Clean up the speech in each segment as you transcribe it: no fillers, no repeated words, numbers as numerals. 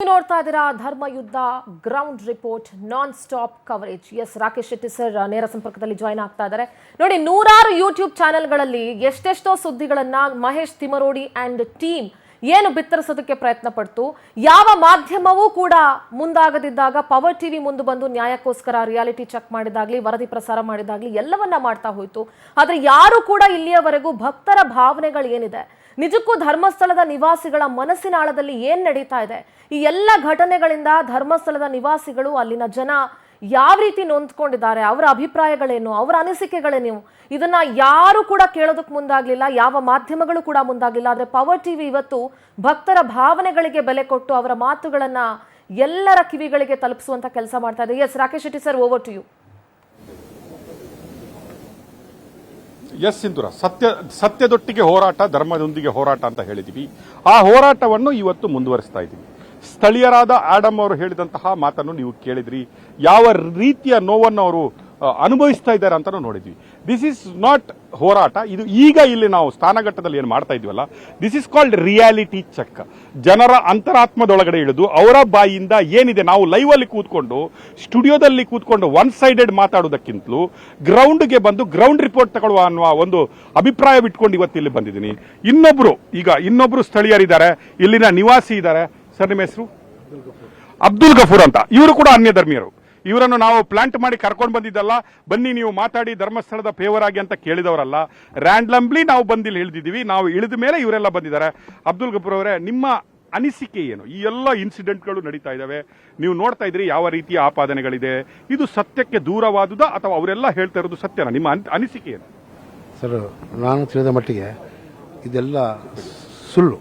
ನೋಡ್ತಾ ಇದ್ದೀರಾ ಧರ್ಮ ಯುದ್ಧ ground report non stop coverage. Yes, Rakesh Shetty sir ನೇರ ಸಂಪರ್ಕದಲ್ಲಿ ಜಾಯ್ನ್ ಆಗ್ತಾ ಇದ್ದಾರೆ. ನೋಡಿ, ನೂರಾರು ಯೂಟ್ಯೂಬ್ ಚಾನೆಲ್ಗಳಲ್ಲಿ ಎಷ್ಟೆಷ್ಟೋ ಸುದ್ದಿಗಳನ್ನ ಮಹೇಶ್ ತಿಮರೋಡಿ ಅಂಡ್ ಟೀಮ್ ಏನು ಬಿತ್ತರಿಸೋದಕ್ಕೆ ಪ್ರಯತ್ನ ಪಡ್ತು. ಯಾವ ಮಾಧ್ಯಮವೂ ಕೂಡ ಮುಂದಾಗದಿದ್ದಾಗ ಪವರ್ ಟಿವಿ ಮುಂದೆ ಬಂದು ನ್ಯಾಯಕ್ಕೋಸ್ಕರ ರಿಯಾಲಿಟಿ ಚೆಕ್ ಮಾಡಿದಾಗ್ಲಿ, ವರದಿ ಪ್ರಸಾರ ಮಾಡಿದಾಗ್ಲಿ ಎಲ್ಲವನ್ನ ಮಾಡ್ತಾ ಹೋಯ್ತು. ಆದ್ರೆ ಯಾರು ಕೂಡ ಇಲ್ಲಿಯವರೆಗೂ ಭಕ್ತರ ಭಾವನೆಗಳು ಏನಿದೆ, ನಿಜಕ್ಕೂ ಧರ್ಮಸ್ಥಳದ ನಿವಾಸಿಗಳ ಮನಸ್ಸಿನ ಆಳದಲ್ಲಿ ಏನ್ ನಡೀತಾ ಇದೆ, ಈ ಎಲ್ಲ ಘಟನೆಗಳಿಂದ ಧರ್ಮಸ್ಥಳದ ನಿವಾಸಿಗಳು, ಅಲ್ಲಿನ ಜನ ಯಾವ ರೀತಿ ನೊಂದ್ಕೊಂಡಿದ್ದಾರೆ, ಅವರ ಅಭಿಪ್ರಾಯಗಳೇನು, ಅವರ ಅನಿಸಿಕೆಗಳೇನು, ಇದನ್ನ ಯಾರು ಕೂಡ ಕೇಳೋದಕ್ಕೆ ಮುಂದಾಗ್ಲಿಲ್ಲ, ಯಾವ ಮಾಧ್ಯಮಗಳು ಕೂಡ ಮುಂದಾಗ್ಲಿಲ್ಲ. ಆದ್ರೆ ಪವರ್ ಟಿವಿ ಇವತ್ತು ಭಕ್ತರ ಭಾವನೆಗಳಿಗೆ ಬೆಲೆ ಕೊಟ್ಟು ಅವರ ಮಾತುಗಳನ್ನ ಎಲ್ಲರ ಕಿವಿಗಳಿಗೆ ತಲುಪಿಸುವಂತ ಕೆಲಸ ಮಾಡ್ತಾ ಇದೆ. Yes, Rakesh Shetty sir, over to you. Yes ಸಿಂಧೂರ, ಸತ್ಯದೊಟ್ಟಿಗೆ ಹೋರಾಟ, ಧರ್ಮದೊಂದಿಗೆ ಹೋರಾಟ ಅಂತ ಹೇಳಿದೀವಿ. ಆ ಹೋರಾಟವನ್ನು ಇವತ್ತು ಮುಂದುವರಿಸ್ತಾ ಇದ್ದೀವಿ. ಸ್ಥಳೀಯರಾದ ಆಡಮ್ ಅವರು ಹೇಳಿದಂತಹ ಮಾತನ್ನು ನೀವು ಕೇಳಿದ್ರಿ. ಯಾವ ರೀತಿಯ ನೋವನ್ನು ಅವರು ಅನುಭವಿಸ್ತಾ ಇದ್ದಾರೆ ಅಂತ ನೋಡಿದ್ವಿ. ದಿಸ್ ಇಸ್ ನಾಟ್ ಹೋರಾಟ, ಇದು ಈಗ ಇಲ್ಲಿ ನಾವು ಸ್ಥಾನಘಟ್ಟದಲ್ಲಿ ಏನು ಮಾಡ್ತಾ ಇದೀವಲ್ಲ, this is called reality check. ಜನರ ಅಂತರಾತ್ಮದೊಳಗಡೆ ಇಳಿದು ಅವರ ಬಾಯಿಯಿಂದ ಏನಿದೆ, ನಾವು ಲೈವ್ ಅಲ್ಲಿ ಕೂತ್ಕೊಂಡು ಸ್ಟುಡಿಯೋದಲ್ಲಿ ಕೂತ್ಕೊಂಡು ಒನ್ ಸೈಡೆಡ್ ಮಾತಾಡೋದಕ್ಕಿಂತಲೂ ಗ್ರೌಂಡ್ಗೆ ಬಂದು ಗ್ರೌಂಡ್ ರಿಪೋರ್ಟ್ ತಗೊಳ್ಳುವ ಅನ್ನುವ ಒಂದು ಅಭಿಪ್ರಾಯ ಬಿಟ್ಕೊಂಡು ಇವತ್ತು ಇಲ್ಲಿ ಬಂದಿದ್ದೀನಿ. ಇನ್ನೊಬ್ರು ಸ್ಥಳೀಯರಿದ್ದಾರೆ, ಇಲ್ಲಿನ ನಿವಾಸಿ ಇದ್ದಾರೆ. ಸರ್, ನಿಮ್ಮ ಹೆಸರು? ಅಬ್ದುಲ್ ಗಫೂರ್ ಅಂತ. ಇವರು ಕೂಡ ಅನ್ಯ ಧರ್ಮೀಯರು. ಇವರನ್ನು ನಾವು ಪ್ಲಾಂಟ್ ಮಾಡಿ ಕರ್ಕೊಂಡು ಬಂದಿದ್ದಲ್ಲ, ಬನ್ನಿ ನೀವು ಮಾತಾಡಿ ಧರ್ಮಸ್ಥಳದ ಫೇವರ್ ಆಗಿ ಅಂತ ಕೇಳಿದವರಲ್ಲ. ರ್ಯಾಂಡಮ್ಲಿ ನಾವು ಬಂದಿಲ್ಲಿ ಇಳಿದಿದ್ದೀವಿ. ನಾವು ಇಳಿದ ಮೇಲೆ ಇವರೆಲ್ಲ ಬಂದಿದ್ದಾರೆ. ಅಬ್ದುಲ್ ಗಫೂರ್ ಅವರೇ, ನಿಮ್ಮ ಅನಿಸಿಕೆ ಏನು? ಈ ಎಲ್ಲ ಇನ್ಸಿಡೆಂಟ್ಗಳು ನಡೀತಾ ಇದ್ದಾವೆ, ನೀವು ನೋಡ್ತಾ ಇದ್ರಿ ಯಾವ ರೀತಿಯ ಆಪಾದನೆಗಳಿದೆ. ಇದು ಸತ್ಯಕ್ಕೆ ದೂರವಾದುದ ಅಥವಾ ಅವರೆಲ್ಲ ಹೇಳ್ತಾ ಇರೋದು ಸತ್ಯನಾ? ನಿಮ್ಮ ಅನಿಸಿಕೆ ಏನು? ಸರ್, ನಾನು ತಿಳಿದ ಮಟ್ಟಿಗೆ ಇದೆಲ್ಲ ಸುಳ್ಳು,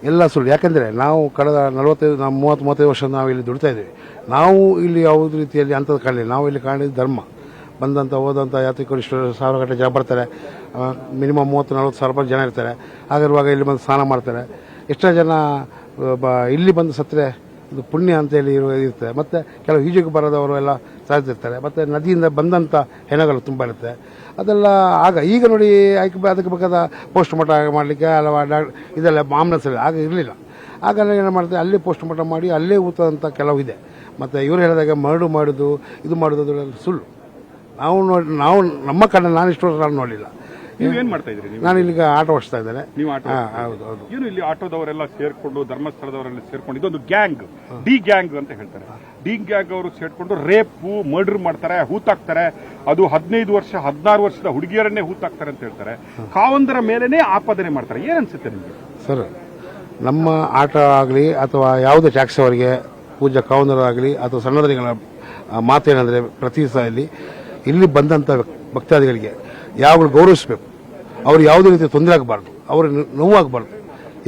ಎಲ್ಲ ಸುಳ್ಳು. ಯಾಕೆಂದರೆ ನಾವು ಕಳೆದ 30-35 ವರ್ಷ ನಾವು ಇಲ್ಲಿ ದುಡಿತಾ ಇದ್ದೀವಿ. ನಾವು ಇಲ್ಲಿ ಯಾವುದೇ ರೀತಿಯಲ್ಲಿ ಅಂಥದ್ದು ಕಾಣಲಿಲ್ಲ. ನಾವು ಇಲ್ಲಿ ಕಾಣಿದ ಧರ್ಮ ಬಂದಂಥ ಹೋದಂಥ ಯಾತ್ರಿಕರು ಇಷ್ಟು ಸಾವಿರ ಗಂಟೆ ಜನ ಬರ್ತಾರೆ. ಮಿನಿಮಮ್ 30-40 ಸಾವಿರ ರೂಪಾಯಿ ಜನ ಇರ್ತಾರೆ. ಹಾಗಿರುವಾಗ ಇಲ್ಲಿ ಬಂದು ಸ್ನಾನ ಮಾಡ್ತಾರೆ. ಎಷ್ಟೋ ಜನ ಇಲ್ಲಿ ಬಂದು ಸತ್ತರೆ ಇದು ಪುಣ್ಯ ಅಂತೇಳಿ ಇರ್ತದೆ. ಮತ್ತು ಕೆಲವು ಈಜೆಗೆ ಬರೋದವರು ಎಲ್ಲ ಸಾಯ್ತಿರ್ತಾರೆ. ಮತ್ತು ನದಿಯಿಂದ ಬಂದಂಥ ಹೆಣಗಳು ತುಂಬ ಇರುತ್ತೆ. ಅದೆಲ್ಲ ಈಗ ನೋಡಿ ಅದಕ್ಕೆ ಬೇಕಾದ ಪೋಸ್ಟ್ ಮಾರ್ಟಮ್ ಮಾಡಲಿಕ್ಕೆ ಹಲವು ಇದೆಲ್ಲ ಆಂಬುಲೆನ್ಸ್ ಆಗ ಇರಲಿಲ್ಲ. ಆಗ ಏನು ಮಾಡ್ತಾರೆ, ಅಲ್ಲೇ ಪೋಸ್ಟ್ ಮಾರ್ಟಮ್ ಮಾಡಿ ಅಲ್ಲೇ ಊತದಂಥ ಕೆಲವು ಇದೆ. ಮತ್ತು ಇವರು ಹೇಳಿದಾಗ ಮರಳು ಮಾಡೋದು, ಇದು ಮಾಡೋದು ಅದೆಲ್ಲ ಸುಳ್ಳು. ನಾವು ನಮ್ಮ ಕಡೆ ನಾನು ಇಷ್ಟು ವರ್ಷ ನಾನು ನೋಡಲಿಲ್ಲ. ನೀವೇನ್ ಮಾಡ್ತಾ ಇದ್ರಿ? ನಾನು ಇಲ್ಲಿಗ ಆಟೋ ಓಡಿಸ್ತಾ ಇದ್ದೇನೆ. ನೀವು ಆಟೋ? ಹೌದು ಹೌದು. ಏನು ಇಲ್ಲಿ ಆಟೋದವರೆಲ್ಲ ಸೇರ್ಕೊಂಡು, ಧರ್ಮಸ್ಥಳದವರೆಲ್ಲ ಸೇರ್ಕೊಂಡು ಇದೊಂದು ಗ್ಯಾಂಗ್, ಡಿ ಗ್ಯಾಂಗ್ ಅಂತ ಹೇಳ್ತಾರೆ. ಡಿ ಗ್ಯಾಂಗ್ ಅವರು ಸೇರ್ಕೊಂಡು ರೇಪು, ಮರ್ಡರ್ ಮಾಡ್ತಾರೆ, ಹೂತಾಕ್ತಾರೆ. ಅದು 15 ವರ್ಷ 16 ವರ್ಷದ ಹುಡುಗಿಯರನ್ನೇ ಹೂತಾಕ್ತಾರೆ ಅಂತ ಹೇಳ್ತಾರೆ. ಕಾವಂದರ ಮೇಲೇನೆ ಆಪಾದನೆ ಮಾಡ್ತಾರೆ. ಏನ್ ಅನ್ಸುತ್ತೆ ನಿಮಗೆ? ಸರ್, ನಮ್ಮ ಆಟ ಆಗಲಿ ಅಥವಾ ಯಾವುದೇ ಟ್ಯಾಕ್ಸ್ ಅವರಿಗೆ ಪೂಜಾ ಕಾವಂದರಾಗಲಿ ಅಥವಾ ಸಣ್ಣದರಿಗಳ ಮಾತೇನೆಂದರೆ, ಪ್ರತಿ ಸಾಲಿ ಇಲ್ಲಿ ಬಂದಂಥ ಭಕ್ತಾದಿಗಳಿಗೆ ಯಾವಾಗಲೂ ಗೌರವಿಸಬೇಕು. ಅವ್ರು ಯಾವುದೇ ರೀತಿ ತೊಂದರೆ ಆಗಬಾರ್ದು, ಅವ್ರಿಗೆ ನೋವಾಗಬಾರ್ದು.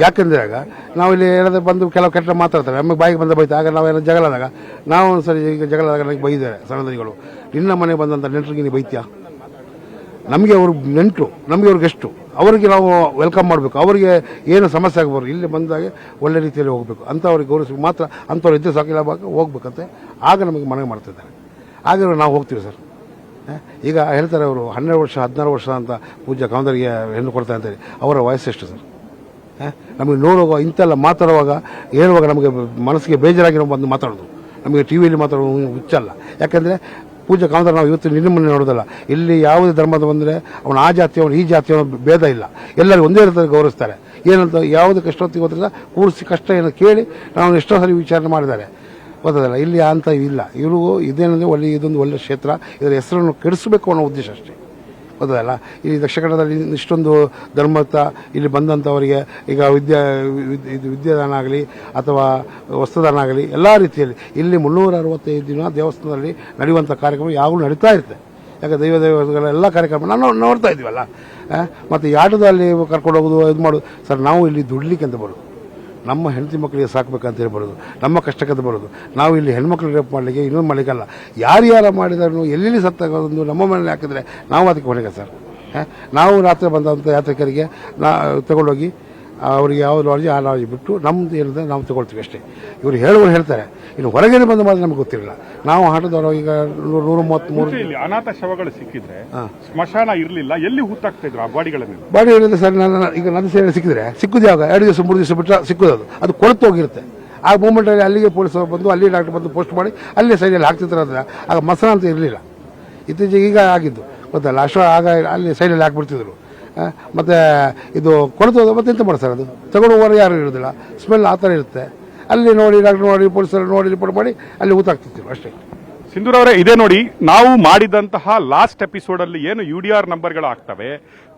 ಯಾಕೆಂದರೆ ಆಗ ನಾವಿಲ್ಲಿ ಏನಾದರೂ ಬಂದು ಕೆಲವು ಕೆಟ್ಟ ಮಾತಾಡ್ತಾರೆ, ನಮಗೆ ಬಾಯಿಗೆ ಬಂದ ಬೈತಾ. ಆಗ ನಾವೇನೋ ಜಗಳಾದಾಗ ನಾವು ಸರಿ ಈಗ ಜಗಳದಾಗ ನನಗೆ ಬೈದಿದ್ದಾರೆ ಸಣ್ಣದರಿಗಳು. ನಿನ್ನ ಮನೆಗೆ ಬಂದಂಥ ನೆಂಟರಿಗೆ ನೀವು ಬೈತ್ಯಾ? ನಮಗೆ ಅವರು ನೆಂಟರು, ನಮಗೆ ಅವ್ರಿಗೆ ಎಷ್ಟು, ಅವರಿಗೆ ನಾವು ವೆಲ್ಕಮ್ ಮಾಡಬೇಕು. ಅವರಿಗೆ ಏನು ಸಮಸ್ಯೆ ಆಗಬಾರ್ದು. ಇಲ್ಲಿ ಬಂದಾಗ ಒಳ್ಳೆ ರೀತಿಯಲ್ಲಿ ಹೋಗಬೇಕು ಅಂತ ಅವ್ರಿಗೆ ಗೌರವಿಸಬೇಕು. ಮಾತ್ರ ಅಂಥವ್ರು ಇದ್ದರೆ ಸಾಕಿಲ್ಲ ಹೋಗ್ಬೇಕಂತೆ. ಆಗ ನಮಗೆ ಮನವಿ ಮಾಡ್ತಿದ್ದಾರೆ. ಆಗ ನಾವು ಹೋಗ್ತೀವಿ ಸರ್. ಈಗ ಹೇಳ್ತಾರೆ ಅವರು 12 ವರ್ಷ 16 ವರ್ಷ ಅಂತ ಪೂಜಾ ಕಾವಂದರಿಗೆ ಹೆಣ್ಣು ಕೊಡ್ತಾರೆ ಅಂತೇಳಿ. ಅವರ ವಯಸ್ಸೆಷ್ಟು ಸರ್? ನಮಗೆ ನೋಡುವಾಗ ಇಂತೆಲ್ಲ ಮಾತಾಡುವಾಗ ಹೇಳುವಾಗ ನಮಗೆ ಮನಸ್ಸಿಗೆ ಬೇಜಾರಾಗಿ ನಾವು ಬಂದು ಮಾತಾಡೋದು. ನಮಗೆ ಟಿ ವಿಯಲ್ಲಿ ಮಾತಾಡೋದು ಹುಚ್ಚಲ್ಲ. ಯಾಕೆಂದರೆ ಪೂಜಾ ಕಾವಂದರ ನಾವು ಇವತ್ತು ನಿನ್ನ ಮನೆ ನೋಡೋದಲ್ಲ. ಇಲ್ಲಿ ಯಾವುದೇ ಧರ್ಮದ ಬಂದರೆ ಅವನು ಆ ಜಾತಿಯವನು ಈ ಜಾತಿಯವನು ಭೇದ ಇಲ್ಲ, ಎಲ್ಲರಿಗೂ ಒಂದೇ ರೀತಿಯಲ್ಲಿ ಗೌರವಿಸ್ತಾರೆ. ಏನಂತ ಯಾವುದೇ ಕಷ್ಟೊತ್ತಿಗೆ ಗೊತ್ತಿಲ್ಲ, ಕೂರಿಸಿ ಕಷ್ಟ ಏನೋ ಕೇಳಿ ನಾವು ಎಷ್ಟೋ ಸರಿ ವಿಚಾರಣೆ ಮಾಡಿದ್ದಾರೆ, ಗೊತ್ತದಲ್ಲ. ಇಲ್ಲಿ ಅಂತ ಇಲ್ಲ. ಇವ್ರಿಗೂ ಇದೇನಂದರೆ ಇದೊಂದು ಒಳ್ಳೆ ಕ್ಷೇತ್ರ, ಇದರ ಹೆಸರನ್ನು ಕೆಡಿಸಬೇಕು ಅನ್ನೋ ಉದ್ದೇಶ ಅಷ್ಟೇ, ಗೊತ್ತದಲ್ಲ. ಈ ದಕ್ಷಿಣ ಕನ್ನಡದಲ್ಲಿ ಇಷ್ಟೊಂದು ಧರ್ಮತ್ತ ಇಲ್ಲಿ ಬಂದಂಥವರಿಗೆ ಈಗ ವಿದ್ಯಾದಾನ ಆಗಲಿ ಅಥವಾ ವಸ್ತ್ರದಾನ ಆಗಲಿ ಎಲ್ಲ ರೀತಿಯಲ್ಲಿ ಇಲ್ಲಿ 365 ದಿನ ದೇವಸ್ಥಾನದಲ್ಲಿ ನಡೆಯುವಂಥ ಕಾರ್ಯಕ್ರಮ ಯಾವಾಗಲೂ ನಡೀತಾ ಇರುತ್ತೆ. ಯಾಕೆ ದೈವಗಳ ಎಲ್ಲ ಕಾರ್ಯಕ್ರಮ ನಾವು ನೋಡ್ತಾ ಇದ್ದೀವಲ್ಲ. ಮತ್ತು ಈ ಆಟೋದಲ್ಲಿ ಕರ್ಕೊಂಡು ಹೋಗೋದು, ಇದು ಮಾಡೋದು. ಸರ್, ನಾವು ಇಲ್ಲಿ ದುಡ್ಲಿಕ್ಕೆ ಅಂತ ಬರೋದು, ನಮ್ಮ ಹೆಂಡತಿ ಮಕ್ಕಳಿಗೆ ಸಾಕಬೇಕಂತ ಹೇಳಿ ಬರೋದು, ನಮ್ಮ ಕಷ್ಟಕ್ಕಂತ ಬರೋದು. ನಾವು ಇಲ್ಲಿ ಹೆಣ್ಮಕ್ಳು ರೇಪ್ ಮಾಡಲಿಕ್ಕೆ ಇನ್ನೊಂದು ಮಾಡಲಿಕ್ಕಲ್ಲ. ಯಾರ್ಯಾರು ಮಾಡಿದ್ರು ಎಲ್ಲೆಲ್ಲಿ ಸತ್ತಾಗೋದು ನಮ್ಮ ಮನೇಲಿ ಹಾಕಿದ್ರೆ ನಾವು ಅದಕ್ಕೆ ಹೊಣೆಗೆ ಸರ್. ನಾವು ರಾತ್ರಿ ಬಂದಂಥ ಯಾತ್ರಿಕರಿಗೆ ತಗೊಂಡೋಗಿ ಅವರಿಗೆ ಯಾವ ಲಾಡ್ಜಿ ಆ ಲಾಡ್ಜಿ ಬಿಟ್ಟು ನಮ್ದು ಏನಿದೆ ನಾವು ತಗೊಳ್ತೀವಿ ಅಷ್ಟೇ. ಇವರು ಹೇಳುವರು ಹೇಳ್ತಾರೆ, ಇನ್ನು ಹೊರಗಡೆ ಬಂದ ಮಾತ್ರ ನಮ್ಗೆ ಗೊತ್ತಿರಲಿಲ್ಲ. ನಾವು ಆಟೋದವರು ಈಗ 133 ಅನಾಥ ಶವಗಳು ಸಿಕ್ಕಿದ್ರೆ ಸ್ಮಶಾನ ಇರಲಿಲ್ಲ, ಎಲ್ಲಿ ಹೂತಾಕ್ತಾ ಇದ್ರು ಆ ಬಾಡಿಗಳನ್ನು? ಬಾಡಿಗಳಿಂದ ಸರ್, ಈಗ ನನ್ನ ಸೇವೆ ಸಿಕ್ಕಿದ್ರೆ ಸಿಕ್ಕುದು ಯಾವಾಗ 2 ದಿವಸ 3 ದಿವಸ ಬಿಟ್ಟರೆ ಸಿಕ್ಕುದು. ಅದು ಕೊಳತು ಹೋಗಿರುತ್ತೆ. ಆ ಮೂಮೆಂಟಲ್ಲಿ ಅಲ್ಲಿಗೆ ಪೊಲೀಸರು ಬಂದು ಅಲ್ಲಿ ಡಾಕ್ಟರ್ ಬಂದು ಪೋಸ್ಟ್ ಮಾಡಿ ಅಲ್ಲಿ ಸೈಡಲ್ಲಿ ಹಾಕ್ತಿದ್ರು ಅದನ್ನ. ಆಗ ಮಸನ ಅಂತ ಇರಲಿಲ್ಲ, ಇತ್ತೀಚೆಗೆ ಈಗ ಆಗಿದ್ದು ಗೊತ್ತಲ್ಲ. ಅಷ್ಟು ಆಗ ಅಲ್ಲಿ ಸೈಡಲ್ಲಿ ಹಾಕ್ಬಿಡ್ತಿದ್ರು. ಮತ್ತು ಇದು ಕೊಡ್ತದೆ ಮತ್ತೆ ಎಂತ ಮಾಡಿ ಸರ್, ಅದು ತಗೊಂಡು ಯಾರು ಇರೋದಿಲ್ಲ, ಸ್ಮೆಲ್ ಆ ಥರ ಇರುತ್ತೆ. ಅಲ್ಲಿ ನೋಡಿ ಡಾಕ್ಟರ್ ನೋಡಿ ಪೊಲೀಸರು ನೋಡಿ ರಿಪೋರ್ಟ್ ಮಾಡಿ ಅಲ್ಲಿ ಊತಾಗ್ತಿದ್ರು ಅಷ್ಟೇ. ಸಿಂಧೂರ್ ಅವರೇ, ಇದೇ ನೋಡಿ, ನಾವು ಮಾಡಿದಂತಹ ಲಾಸ್ಟ್ ಎಪಿಸೋಡ್ ಅಲ್ಲಿ ಏನು UDR ನಂಬರ್ಗಳು ಆಗ್ತವೆ,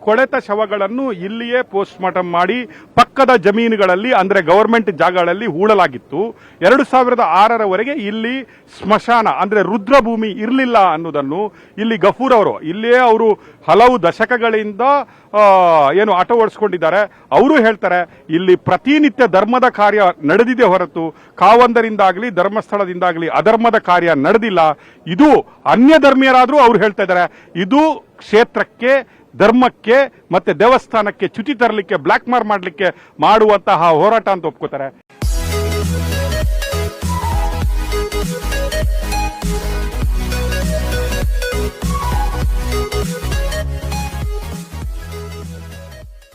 ಕೊಳೆತ ಶವಗಳನ್ನು ಇಲ್ಲಿಯೇ ಪೋಸ್ಟ್ ಮಾರ್ಟಮ್ ಮಾಡಿ ಪಕ್ಕದ ಜಮೀನುಗಳಲ್ಲಿ ಅಂದ್ರೆ ಗವರ್ಮೆಂಟ್ ಜಾಗಗಳಲ್ಲಿ ಹೂಳಲಾಗಿತ್ತು. 2006ರವರೆಗೆ ಇಲ್ಲಿ ಸ್ಮಶಾನ ಅಂದ್ರೆ ರುದ್ರಭೂಮಿ ಇರಲಿಲ್ಲ ಅನ್ನೋದನ್ನು ಇಲ್ಲಿ ಗಫೂರ್ ಅವರು ಇಲ್ಲಿಯೇ ಅವರು ಹಲವು ದಶಕಗಳಿಂದ ಏನು ಆಟ ಓಡಿಸ್ಕೊಂಡಿದ್ದಾರೆ. ಅವರು ಹೇಳ್ತಾರೆ ಇಲ್ಲಿ ಪ್ರತಿನಿತ್ಯ ಧರ್ಮದ ಕಾರ್ಯ ನಡೆದಿದೆ ಹೊರತು ಕಾವಂದರಿಂದಾಗ್ಲಿ ಧರ್ಮಸ್ಥಳದಿಂದಾಗ್ಲಿ ಅಧರ್ಮದ ಕಾರ್ಯ ನಡೆದಿಲ್ಲ. ಇದು ಅನ್ಯ ಧರ್ಮೀಯರಾದ್ರೂ ಅವ್ರು ಹೇಳ್ತಾ ಇದ್ದಾರೆ ಇದು ಕ್ಷೇತ್ರಕ್ಕೆ, ಧರ್ಮಕ್ಕೆ ಮತ್ತೆ ದೇವಸ್ಥಾನಕ್ಕೆ ಚ್ಯುತಿ ತರಲಿಕ್ಕೆ, ಬ್ಲಾಕ್ ಮಾರ್ಕ್ ಮಾಡಲಿಕ್ಕೆ ಮಾಡುವಂತಹ ಹೋರಾಟ ಅಂತ ಒಪ್ಕೋತಾರೆ.